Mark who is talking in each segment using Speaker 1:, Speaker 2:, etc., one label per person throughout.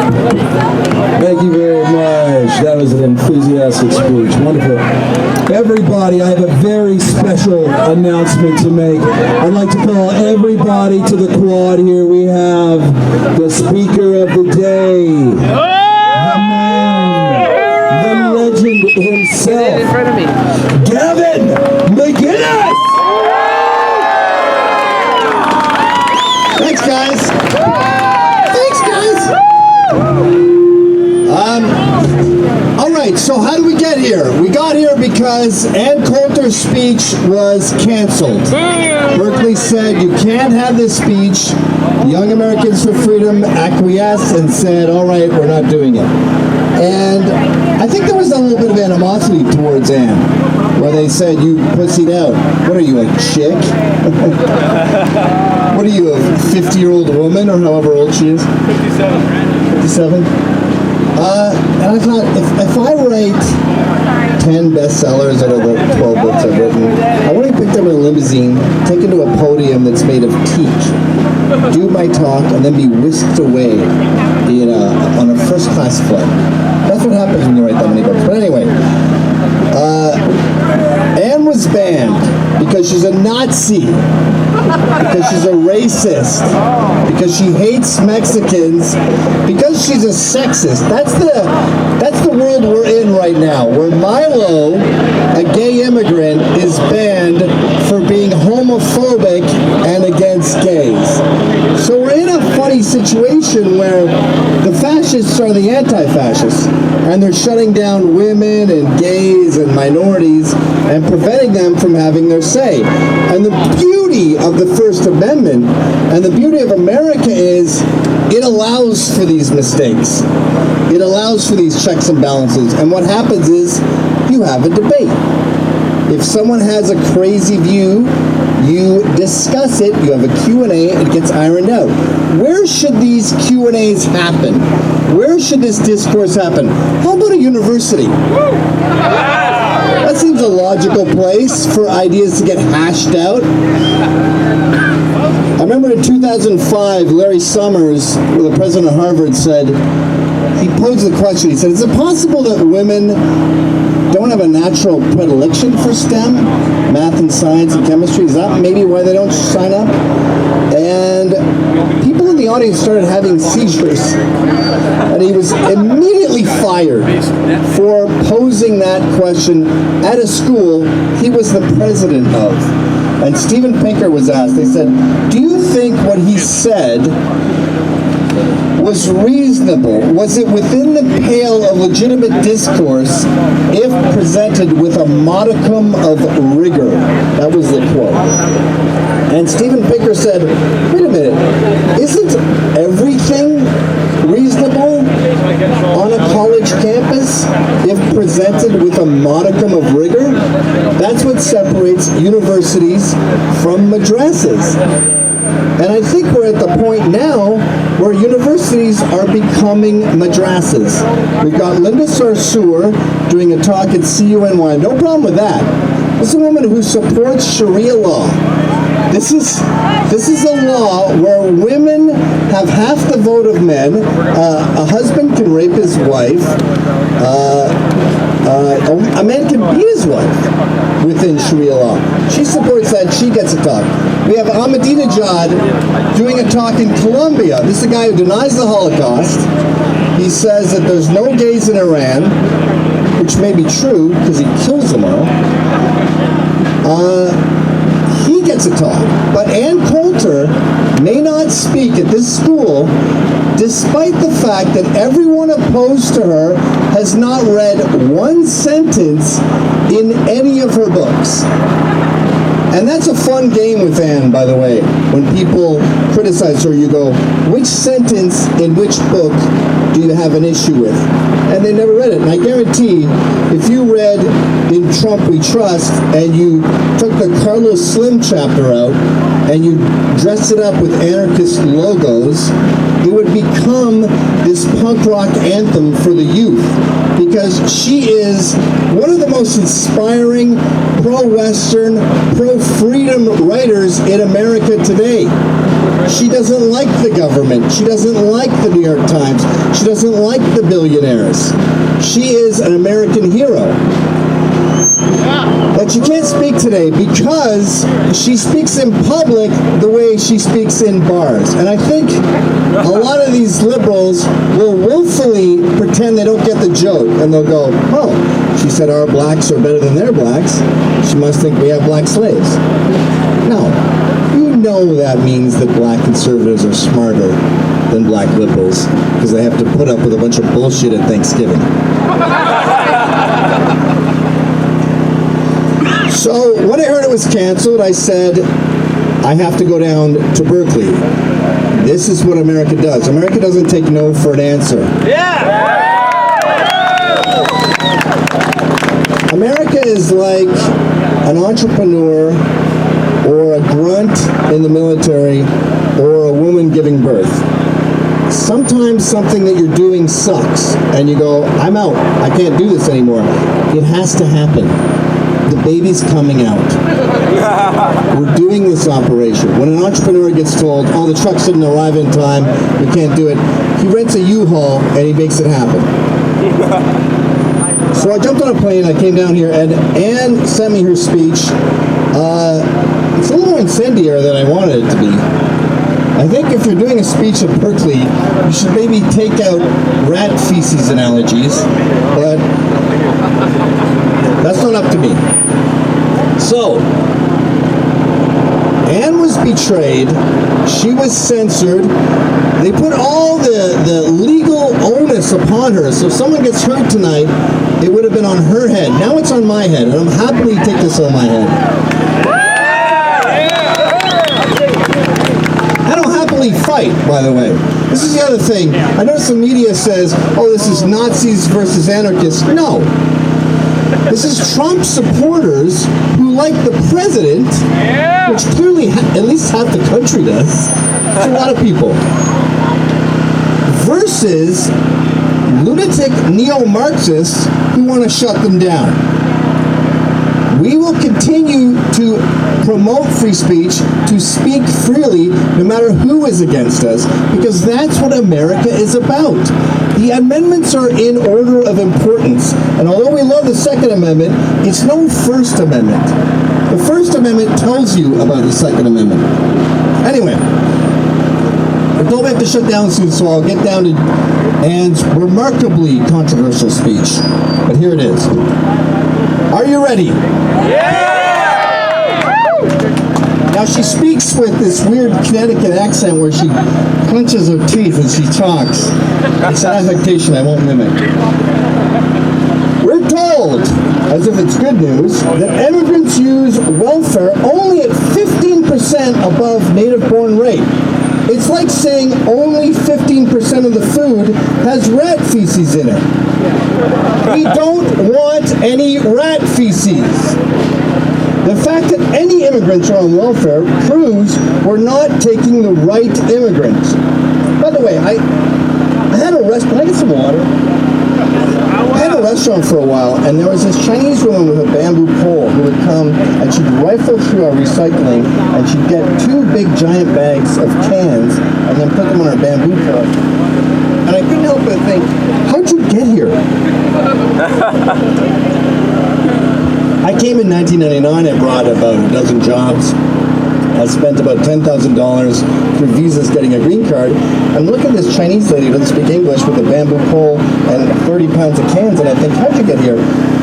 Speaker 1: Thank you very much. That was an enthusiastic speech. Wonderful. Everybody, I have a very special announcement to make. I'd like to call everybody to the quad here. We have the speaker of the day. The man, the legend himself.
Speaker 2: In front of me.
Speaker 1: Gavin McInnes!
Speaker 3: Thanks, guys. All right, so how did we get here? We got here because Ann Coulter's speech was canceled. Berkeley said, you can't have this speech. Young Americans for Freedom acquiesced and said, all right, we're not doing it. And I think there was a little bit of animosity towards Ann, where they said, you pussied out. What are you, a chick? What are you, a 50-year-old woman, or however old she is? 57. 57? And I thought, if I write 10 bestsellers out of the 12 books I've written, I want to be picked up in a limousine, taken to a podium that's made of teak, do my talk, and then be whisked away on a first-class flight. That's what happens when you write that many books. But anyway, Ann was banned because she's a Nazi, because she's a racist, because she hates Mexicans, because she's a sexist. That's the world we're in right now, where Milo, a gay immigrant, is banned for being homophobic and against gays. So we're in a funny situation where the fascists are the anti-fascists, and they're shutting down women and gays and minorities and preventing them from having their say. And the beauty of the First Amendment and the beauty of America is it allows for these mistakes. It allows for these checks and balances. And what happens is you have a debate. If someone has a crazy view, you discuss it, you have a Q&A, it gets ironed out. Where should these Q&As happen? Where should this discourse happen? How about a university? That seems a logical place for ideas to get hashed out. I remember in 2005, Larry Summers, the president of Harvard, said, he posed the question, he said, is it possible that women don't have a natural predilection for STEM, math and science and chemistry? Is that maybe why they don't sign up? And people in the audience started having seizures. And he was immediately fired for posing that question at a school he was the president of. And Steven Pinker was asked, they said, do you think what he said was reasonable? Was it within the pale of legitimate discourse if presented with a modicum of rigor? That was the quote. And Steven Pinker said, wait a minute, isn't everything reasonable on a college campus if presented with a modicum of rigor? That's what separates universities from madrasas. And I think we're at the point now where universities are becoming madrasas. We've got Linda Sarsour doing a talk at CUNY. No problem with that. This is a woman who supports Sharia law. This is a law where women have half the vote of men. A husband can rape his wife. A man can beat his wife within Sharia law. She supports that. She gets a talk. We have Ahmadinejad doing a talk in Colombia. This is a guy who denies the Holocaust. He says that there's no gays in Iran, which may be true because he kills them all. He gets a talk. But Ann Coulter may not speak at this school despite the fact that everyone opposed to her has not read one sentence in any of her books. And that's a fun game with Ann, by the way. When people criticize her, you go, which sentence in which book do you have an issue with? And they never read it. And I guarantee, if you read In Trump We Trust, and you took the Carlos Slim chapter out, and you dressed it up with anarchist logos, it would become this punk rock anthem for the youth. Because she is one of the most inspiring pro-Western, pro-freedom writers in America today. She doesn't like the government. She doesn't like the New York Times. She doesn't like the billionaires. She is an American hero. But she can't speak today because she speaks in public the way she speaks in bars. And I think a lot of these liberals will willfully pretend they don't get the joke. And they'll go, oh, she said our blacks are better than their blacks. She must think we have black slaves. No. You know that means that black conservatives are smarter than black liberals because they have to put up with a bunch of bullshit at Thanksgiving. So when I heard it was canceled, I said, I have to go down to Berkeley. This is what America does. America doesn't take no for an answer.
Speaker 2: Yeah!
Speaker 3: America is like an entrepreneur or a grunt in the military or a woman giving birth. Sometimes something that you're doing sucks and you go, I'm out. I can't do this anymore. It has to happen. The baby's coming out. We're doing this operation. When an entrepreneur gets told, oh, the trucks didn't arrive in time, we can't do it, he rents a U-Haul and he makes it happen. So I jumped on a plane, I came down here, and Ann sent me her speech. It's a little more incendiary than I wanted it to be. I think if you're doing a speech at Berkeley, you should maybe take out rat feces analogies, but that's not up to me. So, Ann was betrayed. She was censored. They put all the legal onus upon her. So if someone gets hurt tonight, it would have been on her head. Now it's on my head, and I'm happily take this on my head. I don't happily fight, by the way. This is the other thing. I notice the media says, oh, this is Nazis versus anarchists. No. This is Trump supporters who like the president, which clearly at least half the country does. It's a lot of people. Versus lunatic neo-Marxists who want to shut them down. We will continue to promote free speech, to speak freely, no matter who is against us, because that's what America is about. The amendments are in order of importance, and although we love the Second Amendment, it's no First Amendment. The First Amendment tells you about the Second Amendment. Anyway, we're told we have to shut down soon, so I'll get down to Ann's remarkably controversial speech. But here it is. Are you ready?
Speaker 2: Yeah!
Speaker 3: Now she speaks with this weird Connecticut accent where she clenches her teeth as she talks. It's an affectation I won't mimic. We're told, as if it's good news, that immigrants use welfare only at 15% above native-born rate. It's like saying only 15% of the food has rat feces in it. We don't want any rat feces. The fact that any immigrants are on welfare proves we're not taking the right immigrants. By the way, I had a restaurant. Can I get some water? I had a restaurant for a while, and there was this Chinese woman with a bamboo pole who would come, and she'd rifle through our recycling, and she'd get 2 big giant bags of cans, and then put them on our bamboo pole. And I couldn't help but think, how'd you get here? I came in 1999. I brought about a dozen jobs. I spent about $10,000 through visas getting a green card. I'm looking at this Chinese lady who doesn't speak English with a bamboo pole and 30 pounds of cans, and I think, how'd you get here?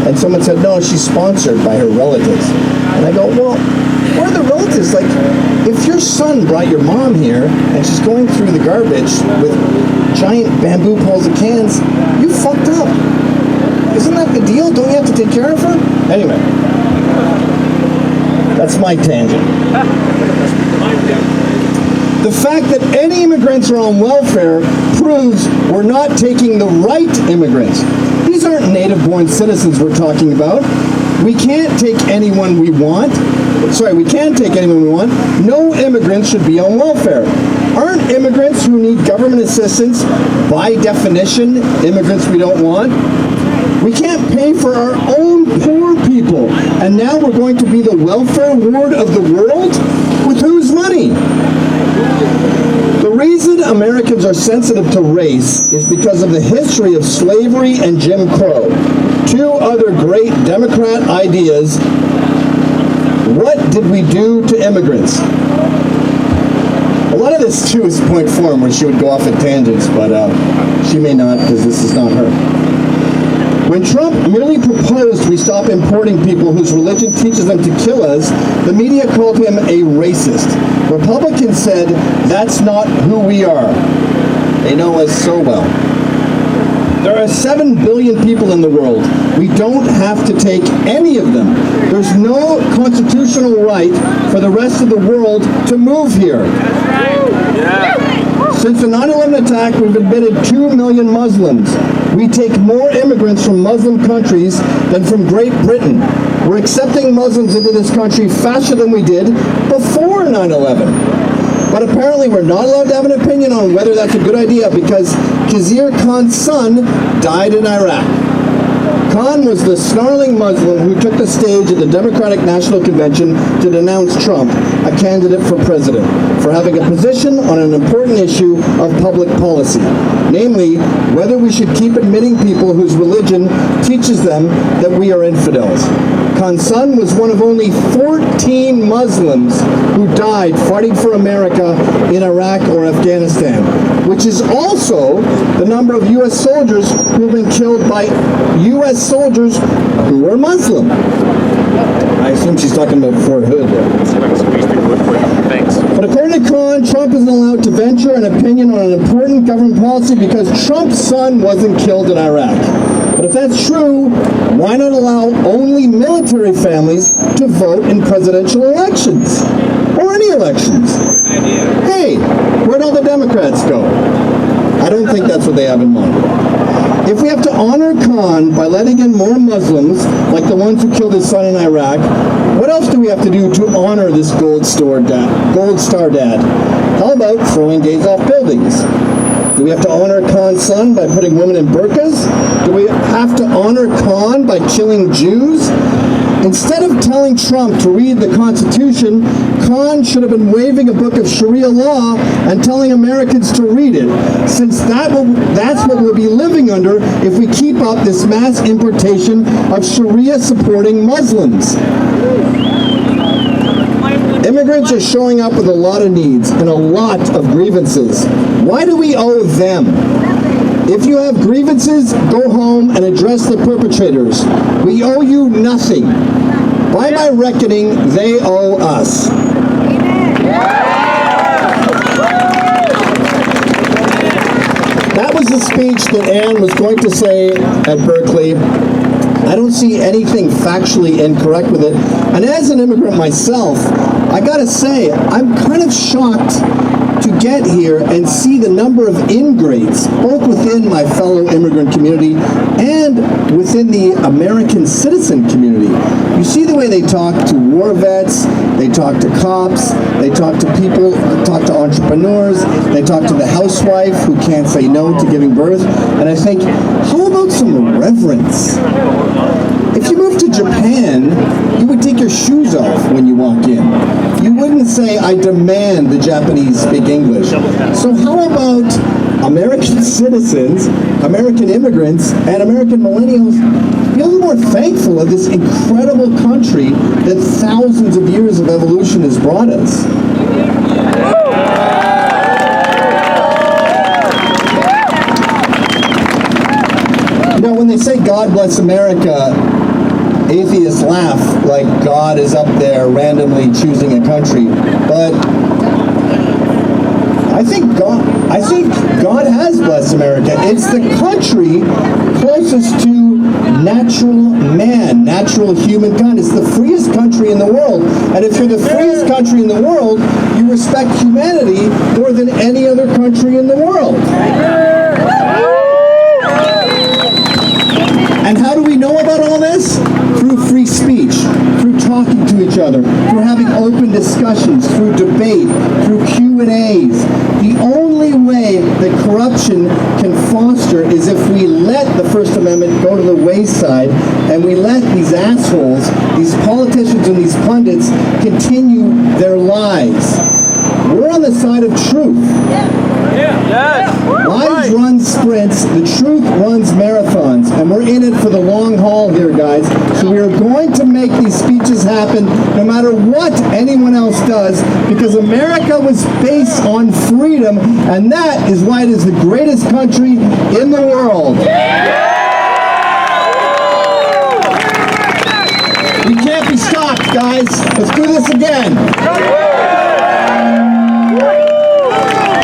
Speaker 3: And someone said, no, she's sponsored by her relatives. And I go, well, what are the relatives? Like, if your son brought your mom here and she's going through the garbage with giant bamboo poles of cans, you fucked up. Isn't that the deal? Don't you have to take care of her? Anyway, that's my tangent. The fact that any immigrants are on welfare proves we're not taking the right immigrants. These aren't native-born citizens we're talking about. We can't take anyone we want. We can take anyone we want. No immigrants should be on welfare. Aren't immigrants who need government assistance, by definition, immigrants we don't want? We can't pay for our own poor people, and now we're going to be the welfare ward of the world? With whose money? reason Americans are sensitive to race is because of the history of slavery and Jim Crow. Two other great Democrat ideas. What did we do to immigrants? A lot of this, too, is point form, where she would go off at tangents, but she may not, because this is not her. When Trump merely proposed we stop importing people whose religion teaches them to kill us, the media called him a racist. Republicans said, that's not who we are. They know us so well. There are 7 billion people in the world. We don't have to take any of them. There's no constitutional right for the rest of the world to move here. Since the 9/11 attack, we've admitted 2 million Muslims. We take more immigrants from Muslim countries than from Great Britain. We're accepting Muslims into this country faster than we did before 9/11. But apparently we're not allowed to have an opinion on whether that's a good idea because Khizr Khan's son died in Iraq. Khan was the snarling Muslim who took the stage at the Democratic National Convention to denounce Trump, a candidate for president, for having a position on an important issue of public policy, namely whether we should keep admitting people whose religion teaches them that we are infidels. Khan's son was one of only 14 Muslims who died fighting for America in Iraq or Afghanistan, which is also the number of U.S. soldiers who have been killed by U.S. soldiers who are Muslim. I assume she's talking about Fort Hood there. But according to Khan, Trump isn't allowed to venture an opinion on an important government policy because Trump's son wasn't killed in Iraq. But if that's true, why not allow only military families to vote in presidential elections? Or any elections? Hey, where'd all the Democrats go? I don't think that's what they have in mind. If we have to honor Khan by letting in more Muslims, like the ones who killed his son in Iraq, what else do we have to do to honor this gold star dad? How about throwing gays off buildings? Do we have to honor Khan's son by putting women in burqas? Do we have to honor Khan by killing Jews? Instead of telling Trump to read the Constitution, Khan should have been waving a book of Sharia law and telling Americans to read it, since that's what we'll be living under if we keep up this mass importation of Sharia-supporting Muslims. Immigrants are showing up with a lot of needs and a lot of grievances. Why do we owe them? If you have grievances, go home and address the perpetrators. We owe you nothing. By my reckoning, they owe us. That was the speech that Ann was going to say at Berkeley. I don't see anything factually incorrect with it. And as an immigrant myself, I gotta say, I'm kind of shocked to get here and see the number of ingrates, both within my fellow immigrant community and within the American citizen community. You see the way they talk to war vets, they talk to cops, they talk to people, they talk to entrepreneurs, they talk to the housewife who can't say no to giving birth, and I think, how about some reverence? If you moved to Japan, you would take your shoes off when you walk in. You wouldn't say, I demand the Japanese speak English. So how about American citizens, American immigrants, and American millennials be a little more thankful of this incredible country that thousands of years of evolution has brought us? You know, when they say God bless America, atheists laugh like God is up there randomly choosing a country. But I think God has blessed America. It's the country closest to natural man, natural humankind. It's the freest country in the world. And if you're the freest country in the world, you respect humanity more than any other country in the world. And how do we know about all this? Through free speech, through talking to each other, through having open discussions, through debate, through Q&As. The only way that corruption can foster is if we let the First Amendment go to the wayside and we let these assholes, these politicians and these pundits continue their lies. We're on the side of truth. Lies run sprints, the truth runs marathons, and we're in it for the long haul here, guys. So we are going to make these speeches happen no matter what anyone else does, because America was based on freedom, and that is why it is the greatest country in the world. We can't be stopped, guys. Let's do this again.